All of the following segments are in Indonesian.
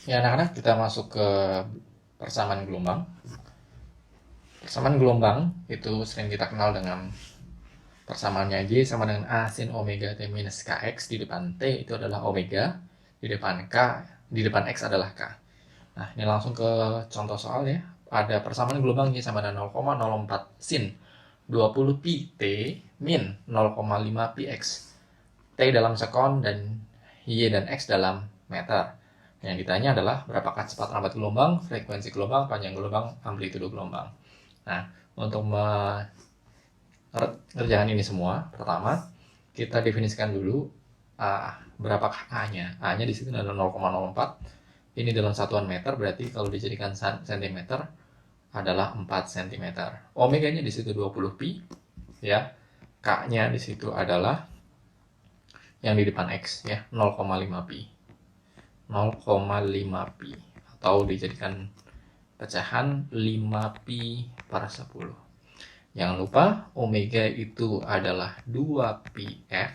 Ya, anak-anak, kita masuk ke persamaan gelombang. Persamaan gelombang itu sering kita kenal dengan persamaannya Y sama dengan A sin omega T minus Kx. Di depan T itu adalah omega, di depan K, di depan X adalah K. Nah, ini langsung ke contoh soal ya. Ada persamaan gelombang Y sama dengan 0,04 sin 20 pi T min 0,5 pi X. T dalam sekon dan Y dan X dalam meter. Yang ditanya adalah berapakah cepat lambat gelombang, frekuensi gelombang, panjang gelombang, amplitudo gelombang. Nah, untuk mengerjakan ini semua, pertama kita definisikan dulu berapakah A-nya. A-nya di situ adalah 0,04. Ini dalam satuan meter, berarti kalau dijadikan cm adalah 4 cm. Omeganya di situ 20 pi, ya. K-nya di situ adalah yang di depan X ya, 0,5 pi. 0,5 pi atau dijadikan pecahan 5 pi per 10. Jangan lupa omega itu adalah 2 pi F.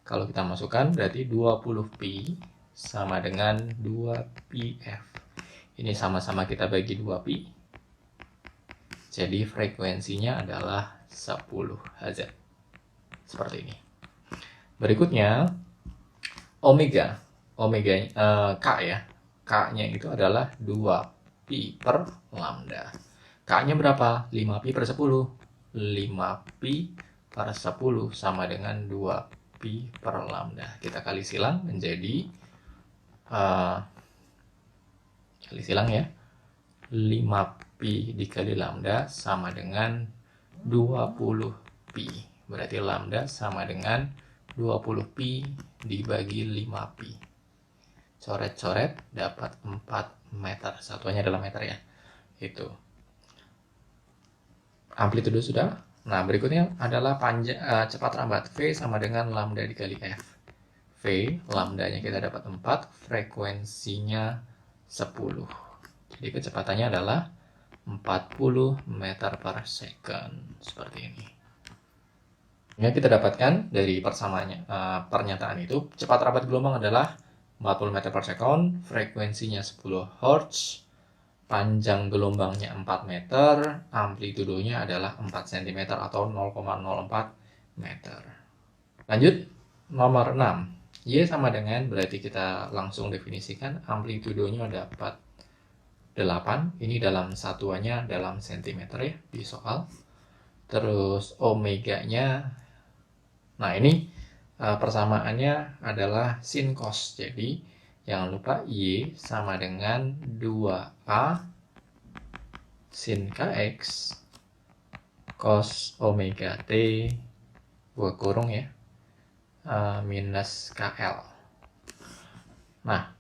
Kalau kita masukkan berarti 20 pi sama dengan 2 pi F. Ini sama-sama kita bagi 2 pi. Jadi frekuensinya adalah 10 Hz. Seperti ini. Berikutnya omega K ya. K-nya itu adalah 2 pi per lambda. K-nya berapa? 5 pi per 10. 5 pi per 10 sama dengan 2 pi per lambda. Kita kali silang menjadi kali silang ya. 5 pi dikali lambda sama dengan 20 pi. Berarti lambda sama dengan 20 pi dibagi 5 pi. Coret-coret dapat 4 meter. Satuannya adalah meter ya. Itu. Amplitudo sudah. Nah, berikutnya adalah cepat lambat. V sama dengan lambda dikali F. V, lambdanya kita dapat 4, frekuensinya 10. Jadi kecepatannya adalah 40 meter per second. Seperti ini. Yang kita dapatkan dari persamaannya, pernyataan itu, cepat lambat gelombang adalah 40 meter per second, frekuensinya 10 Hz, panjang gelombangnya 4 meter, amplitudonya adalah 4 cm atau 0,04 meter. Lanjut, nomor 6. Y sama dengan, berarti kita langsung definisikan, amplitudonya dapat 8, ini dalam satuannya dalam cm ya, di soal. Terus omeganya, nah ini persamaannya adalah sin cos. Jadi jangan lupa Y sama dengan 2A sin Kx cos omega T gua kurung ya minus KL. Nah,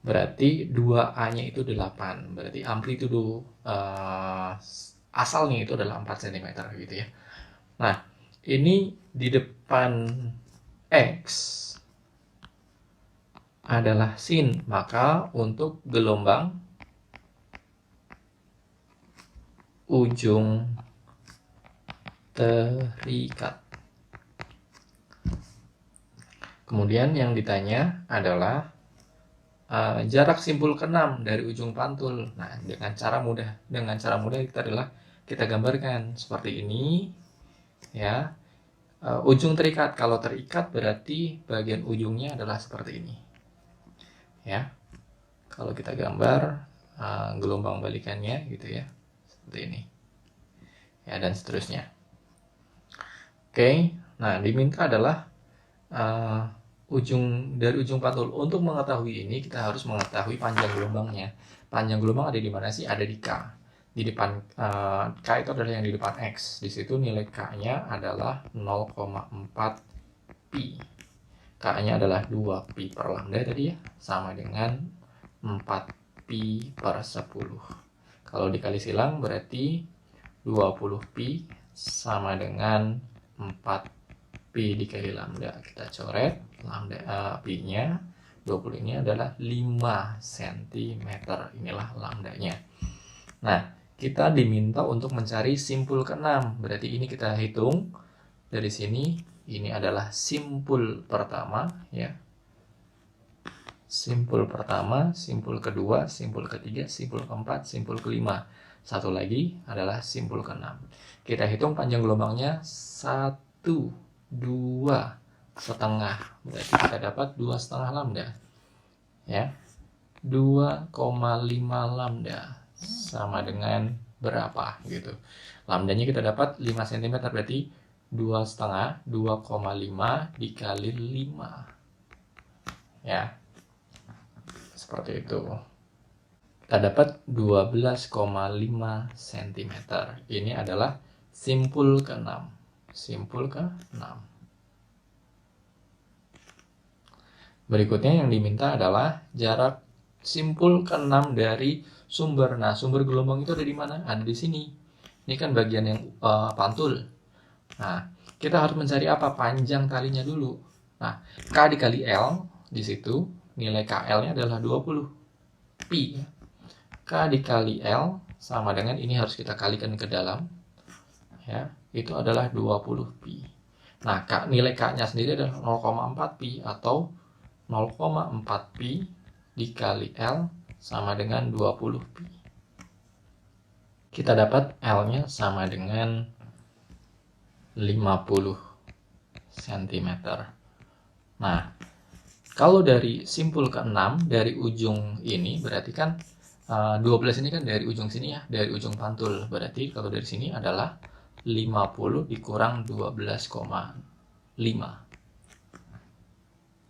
berarti 2A-nya itu 8. Berarti amplitudo asalnya itu adalah 4 cm gitu ya. Nah, ini di depan X adalah sin, maka untuk gelombang ujung terikat. Kemudian yang ditanya adalah jarak simpul ke-6 dari ujung pantul. Nah, dengan cara mudah kita gambarkan seperti ini ya. Ujung terikat, kalau terikat berarti bagian ujungnya adalah seperti ini ya. Kalau kita gambar gelombang balikannya gitu ya, seperti ini ya, dan seterusnya. Oke, nah diminta adalah dari ujung pantul. Untuk mengetahui ini kita harus mengetahui panjang gelombangnya. Panjang gelombang ada di mana sih? Ada di K. Di depan K itu adalah yang di depan X. Di situ nilai K-nya adalah 0,4 pi. K-nya adalah 2 pi per lambda tadi ya, sama dengan 4 pi per 10. Kalau dikali silang berarti 20 pi sama dengan 4 pi dikali lambda. Kita coret lambda pi-nya 20 ini adalah 5 cm. Inilah lambdanya. Nah, kita diminta untuk mencari simpul ke-6. Berarti ini kita hitung dari sini. Ini adalah simpul pertama ya. simpul pertama, simpul kedua, simpul ketiga, simpul keempat, simpul kelima. Satu lagi adalah simpul keenam. Kita hitung panjang gelombangnya 1, 2, setengah. Berarti kita dapat 2,5 lambda. Ya. 2,5 lambda sama dengan berapa gitu. Lambdanya kita dapat 5 cm, berarti 2,5 dikali 5. Ya. Seperti itu. Kita dapat 12,5 cm. Ini adalah simpul ke-6. Simpul ke-6. Berikutnya yang diminta adalah jarak simpul ke-6 dari sumber. Nah, sumber gelombang itu ada di mana? Ada di sini. Ini kan bagian yang pantul. Nah, kita harus mencari apa? Panjang talinya dulu. Nah, K dikali L di situ, nilai KL-nya adalah 20 pi. K dikali L sama dengan, ini harus kita kalikan ke dalam. Ya, itu adalah 20 pi. Nah, nilai K-nya sendiri adalah 0,4 pi atau 0,4 pi dikali L sama dengan 20 pi. Kita dapat L-nya sama dengan 50 cm. Nah, kalau dari simpul ke-6 dari ujung ini berarti kan 12 ini kan dari ujung sini ya, dari ujung pantul. Berarti kalau dari sini adalah 50 dikurang 12,5.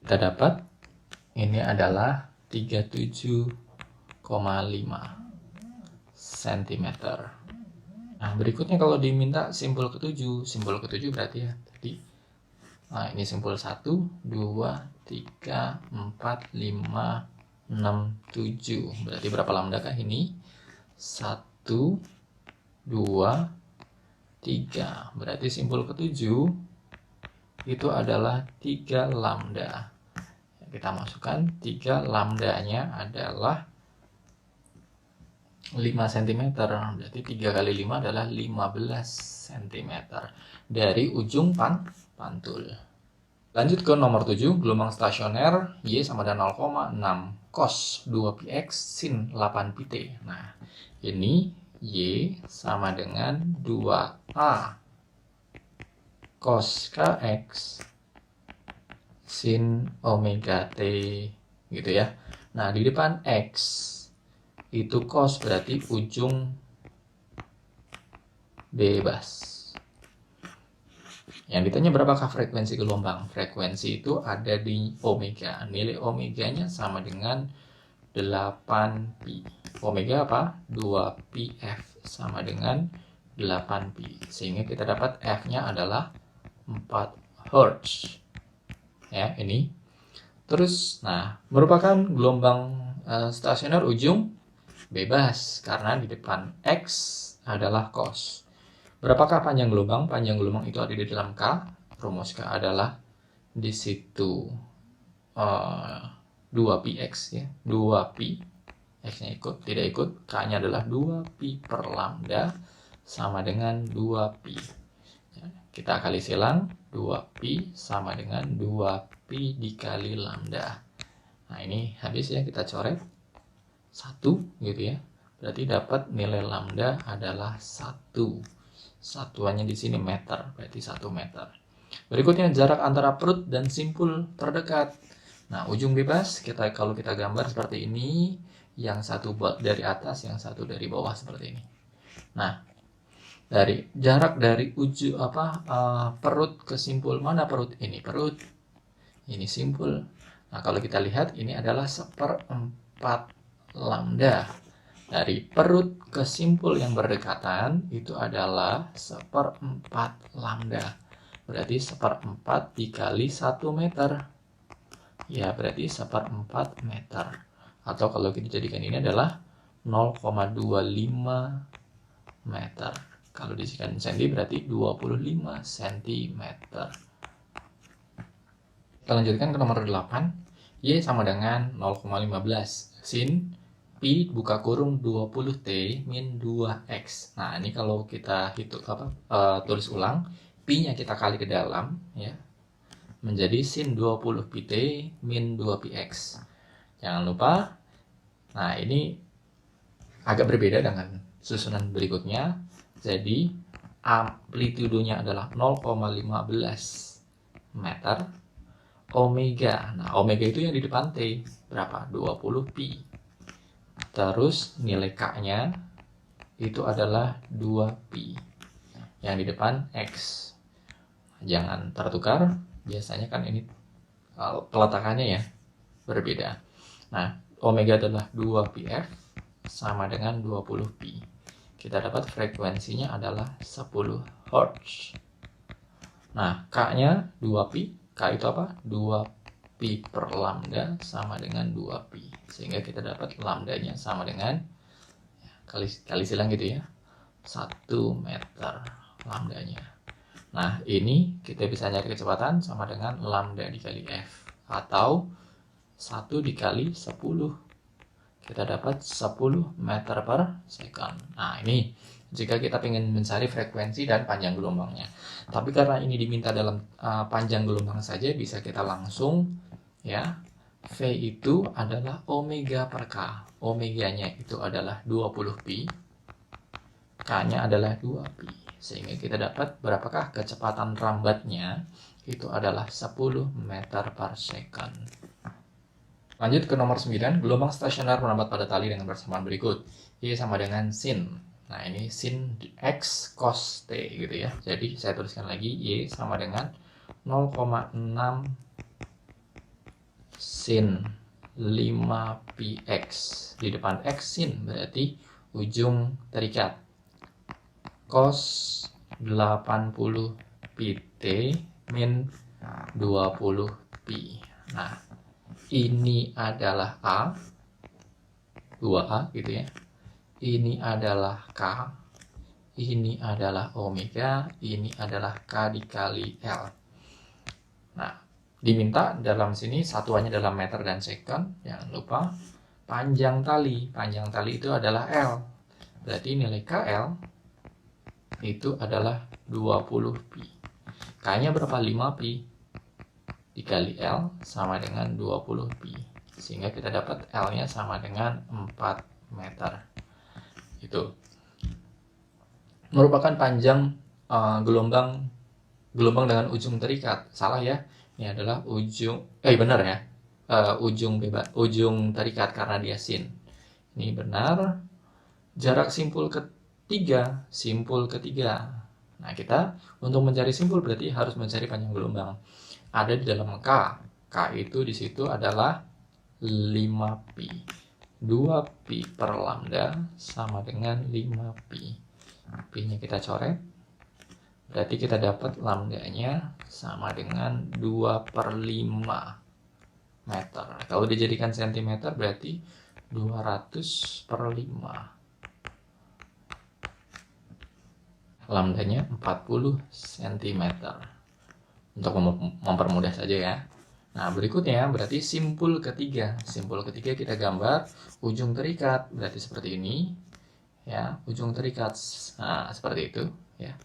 Kita dapat ini adalah 37,5 cm. Nah, berikutnya kalau diminta simpul ke-7, simpul ke-7 berarti ya tadi. Nah, ini simpul 1, 2, 3, 4, 5, 6, 7. Berarti berapa lambda kah ini? 1, 2, 3. Berarti simpul ke-7 itu adalah 3 lambda. Kita masukkan 3 lambdanya adalah 5 cm. Berarti 3 kali 5 adalah 15 cm dari ujung pantul. Lanjut ke nomor 7, gelombang stasioner Y sama dengan 0,6 cos 2πx sin 8πt. Nah, ini Y sama dengan 2A cos kx sin omega t gitu ya. Nah, di depan X itu cos berarti ujung bebas. Yang ditanya berapakah frekuensi gelombang? Frekuensi itu ada di omega. Nilai omeganya sama dengan 8pi. Omega apa? 2πf sama dengan 8pi. Sehingga kita dapat F-nya adalah 4 Hz. Ya, ini. Terus, nah, merupakan gelombang stasioner ujung bebas karena di depan X adalah cos. Berapakah panjang gelombang? Panjang gelombang itu ada di dalam K. Rumus K adalah di situ 2πx ya, 2pi. X-nya ikut, tidak ikut. K-nya adalah 2pi per lambda sama dengan 2pi. Kita kali silang, 2pi sama dengan 2pi dikali lambda. Nah, ini habis ya, kita coret 1 gitu ya. Berarti dapat nilai lambda adalah 1. Satuannya di sini meter, berarti 1 meter. Berikutnya jarak antara perut dan simpul terdekat. Nah, ujung bebas kalau kita gambar seperti ini, yang satu dari atas, yang satu dari bawah seperti ini. Nah, dari jarak dari ujung perut ke simpul, mana perut? Ini perut, ini simpul. Nah, kalau kita lihat ini adalah 1/4 lambda. Dari perut ke simpul yang berdekatan itu adalah 1/4 lambda. Berarti 1/4 dikali 1 meter. Ya, berarti 1/4 meter. Atau kalau kita jadikan ini adalah 0,25 meter. Kalau disikan senti berarti 25 cm. Kita lanjutkan ke nomor 8. Y sama dengan 0,15 sin pi buka kurung 20t min 2x. Nah, ini kalau kita hitung tulis ulang, pi-nya kita kali ke dalam ya. Menjadi sin 20pt min 2px. Jangan lupa. Nah, ini agak berbeda dengan susunan berikutnya. Jadi, amplitudenya adalah 0,15 meter. Omega. Nah, omega itu yang di depan T. Berapa? 20 pi. Terus nilai K-nya itu adalah 2 pi. Yang di depan X. Jangan tertukar. Biasanya kan ini peletakannya ya berbeda. Nah, omega adalah 2 pf sama dengan 20 pi. Kita dapat frekuensinya adalah 10 Hz. Nah, K-nya 2 pi. K itu apa? 2 pi per lambda sama dengan 2 pi. Sehingga kita dapat lambdanya sama dengan, kali silang gitu ya, 1 meter lambdanya. Nah, ini kita bisa nyari kecepatan sama dengan lambda dikali F. Atau 1 dikali 10. Kita dapat 10 meter per second. Nah, ini jika kita ingin mencari frekuensi dan panjang gelombangnya. Tapi karena ini diminta dalam panjang gelombang saja, bisa kita langsung ya. V itu adalah omega per K. Omeganya itu adalah 20 pi. K-nya adalah 2 pi. Sehingga kita dapat berapakah kecepatan rambatnya? Itu adalah 10 meter per second. Lanjut ke nomor 9, gelombang stasioner merambat pada tali dengan persamaan berikut. Y sama dengan sin. Nah, ini sin X cos T gitu ya. Jadi, saya tuliskan lagi, Y sama dengan 0,6 sin 5 pi X. Di depan X sin berarti ujung terikat. Cos 80 pi T min 20 pi. Nah, ini adalah A, 2A gitu ya. Ini adalah K, ini adalah omega, ini adalah K dikali L. Nah, diminta dalam sini satuannya dalam meter dan second. Jangan lupa panjang tali. Panjang tali itu adalah L. Berarti nilai KL itu adalah 20 pi. K-nya berapa? 5 pi. Dikali L sama dengan 20 pi. Sehingga kita dapat L-nya sama dengan 4 meter. Itu merupakan panjang gelombang dengan ujung terikat. Salah ya. Ini adalah ujung benar ya. Ujung terikat karena dia sin. Ini benar. Jarak simpul ketiga. Nah, kita untuk mencari simpul berarti harus mencari panjang gelombang. Ada di dalam K. K itu di situ adalah 5 pi. 2 pi per lambda sama dengan 5 pi. Pi-nya kita coret. Berarti kita dapat lambdanya sama dengan 2 per 5 meter. Kalau dijadikan cm berarti 200 per 5. Lambdanya 40 cm. Untuk mempermudah saja ya. Nah, berikutnya berarti simpul ketiga. Simpul ketiga kita gambar ujung terikat. Berarti seperti ini. Ya, ujung terikat. Nah, seperti itu ya.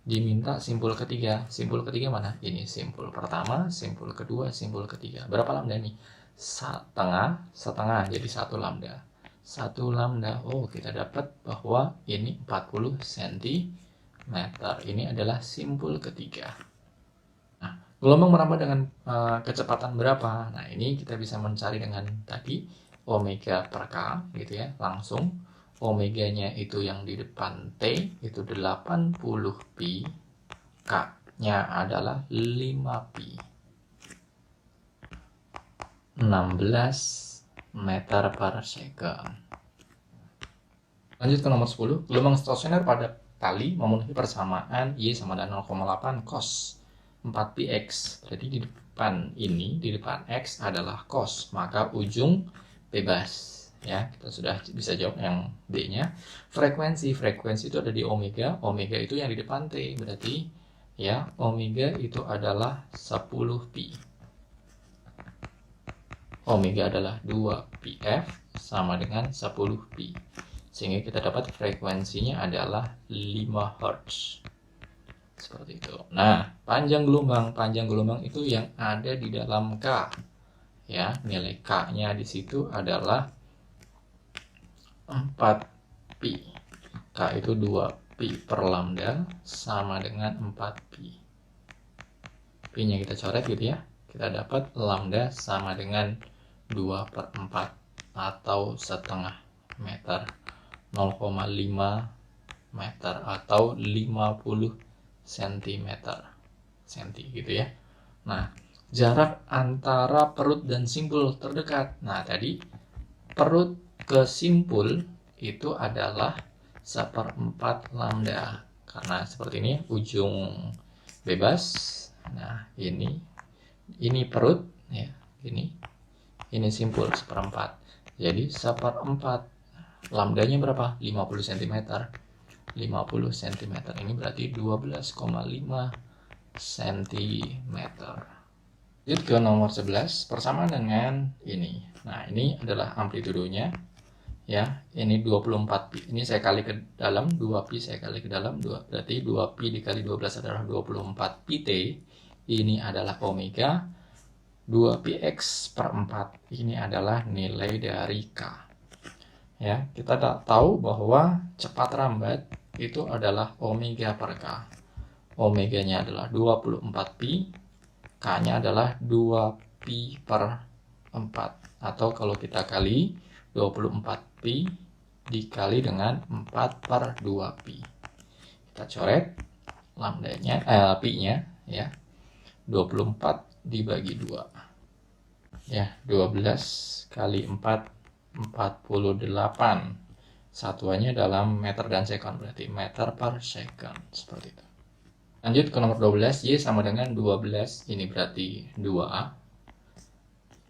Diminta simpul ketiga. Simpul ketiga mana? Ini simpul pertama, simpul kedua, simpul ketiga. Berapa lambda nih? Setengah. Jadi 1 lambda. 1 lambda. Oh, kita dapat bahwa ini 40 cm. Ini adalah simpul ketiga. Gelombang merambat dengan kecepatan berapa? Nah, ini kita bisa mencari dengan tadi omega per K gitu ya, langsung. Omeganya itu yang di depan T itu 80 pi, K-nya adalah 5 pi. 16 meter per second. Lanjut ke nomor 10, gelombang stasioner pada tali memenuhi persamaan Y sama dengan 0,8 cos 4px. Berarti di depan X adalah cos, maka ujung bebas ya. Kita sudah bisa jawab yang D-nya. Frekuensi itu ada di omega. Omega itu yang di depan T. Berarti ya, omega itu adalah 10 pi. Omega adalah 2 pf sama dengan 10 pi. Sehingga kita dapat frekuensinya adalah 5 Hz. Seperti itu. Nah, panjang gelombang itu yang ada di dalam K. ya, nilai K-nya di situ adalah 4pi. K itu 2pi per lambda sama dengan 4pi. Pi-nya kita coret gitu ya. Kita dapat lambda sama dengan 2/4 atau setengah meter. 0,5 meter atau 50 cm. Gitu ya. Nah, jarak antara perut dan simpul terdekat. Nah, tadi perut ke simpul itu adalah 1/4 lambda. Karena seperti ini, ujung bebas. Nah, ini perut ya, ini simpul 1/4. Jadi 1/4 lambdanya berapa? 50 cm. 50 cm ini berarti 12,5 cm. Lanjut ke nomor 11, persamaan dengan ini. Nah, ini adalah amplitudonya. Ya, ini 24pi. Ini saya kali ke dalam, 2pi saya kali ke dalam, berarti 2pi dikali 12 adalah 24pt. Ini adalah omega. 2πx per 4. Ini adalah nilai dari K. Ya, kita tahu bahwa cepat rambat itu adalah omega per K. Omeganya adalah 24pi, K-nya adalah 2pi per 4. Atau kalau kita kali 24pi dikali dengan 4/2pi. Kita coret lambdanya, pi-nya ya. 24 dibagi 2. Ya, 12 kali 4, 48. Satuannya dalam meter dan sekon, berarti meter per second. Seperti itu. Lanjut ke nomor 12, Y sama dengan 12. Ini berarti 2A.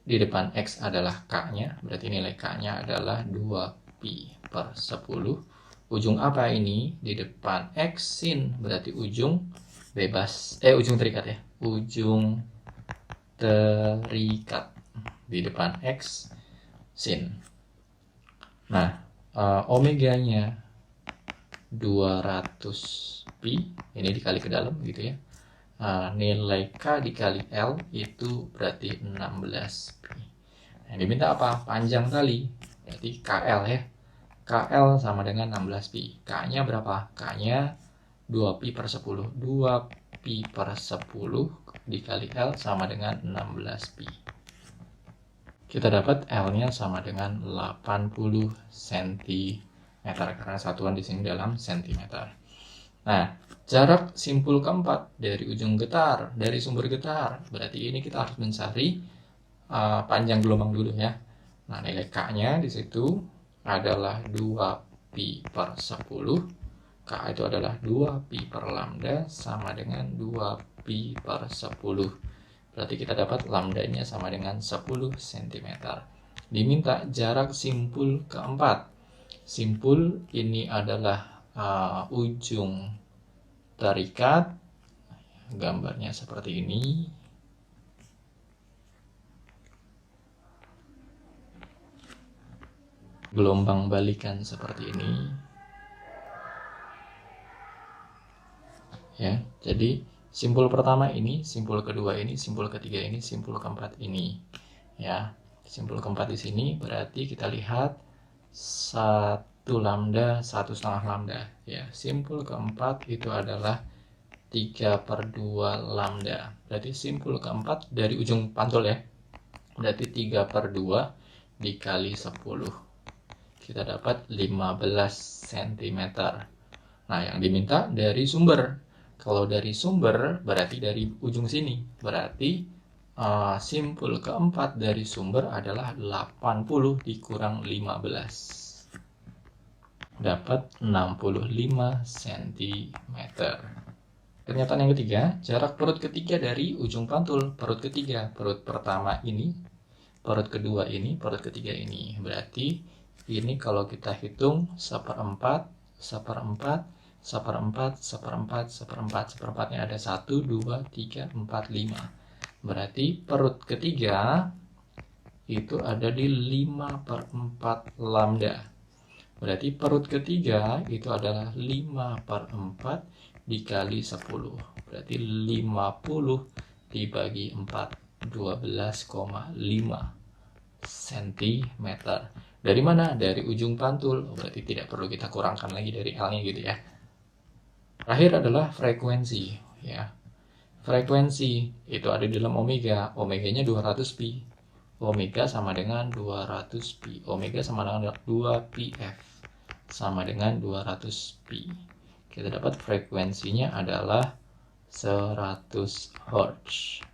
Di depan X adalah K-nya, berarti nilai K-nya adalah 2pi per 10. Ujung apa ini? Di depan X sin, berarti ujung bebas. Ujung terikat ya. Ujung terikat di depan X sin. Nah, omeganya 200pi, ini dikali ke dalam gitu ya. Nilai K dikali L itu berarti 16pi. Nah, diminta apa? Panjang tali, berarti KL ya. KL sama dengan 16pi. K-nya berapa? K-nya 2pi per 10. 2pi per 10 dikali L sama dengan 16pi. Kita dapat L-nya sama dengan 80 cm. Karena satuan di sini dalam cm. Nah, jarak simpul keempat dari ujung getar, dari sumber getar. Berarti ini kita harus mencari panjang gelombang dulu ya. Nah, nilai K-nya di situ adalah 2pi per 10. K itu adalah 2pi per lambda sama dengan 2pi per 10. Berarti kita dapat lambdanya sama dengan 10 cm. Diminta jarak simpul keempat. Simpul ini adalah ujung terikat. Gambarnya seperti ini. Gelombang balikan seperti ini. Ya, jadi simpul pertama ini, simpul kedua ini, simpul ketiga ini, simpul keempat ini. Ya, simpul keempat di sini berarti kita lihat 1 lambda, 1,5 lambda. Ya, simpul keempat itu adalah 3/2 lambda. Berarti simpul keempat dari ujung pantul ya. Berarti 3/2 dikali 10. Kita dapat 15 cm. Nah, yang diminta dari sumber. Kalau dari sumber berarti dari ujung sini. Berarti simpul keempat dari sumber adalah 80 dikurang 15. Dapat 65 cm. Pernyataan yang ketiga, jarak perut ketiga dari ujung pantul. Perut ketiga, perut pertama ini, perut kedua ini, perut ketiga ini. Berarti ini kalau kita hitung 1/4, 1/4, 1/4, 1/4, 1/4, 1/4-nya ada 1, 2, 3, 4, 5. Berarti perut ketiga itu ada di 5/4 lambda. Berarti perut ketiga itu adalah 5/4 dikali 10. Berarti 50 dibagi 4. 12,5 cm. Dari mana? Dari ujung pantul. Berarti tidak perlu kita kurangkan lagi dari L-nya gitu ya. Terakhir adalah frekuensi ya. Frekuensi itu ada di dalam omega. Omeganya 200 pi. Omega sama dengan 200 pi. Omega sama dengan 2 pf sama dengan 200 pi. Kita dapat frekuensinya adalah 100 Hz.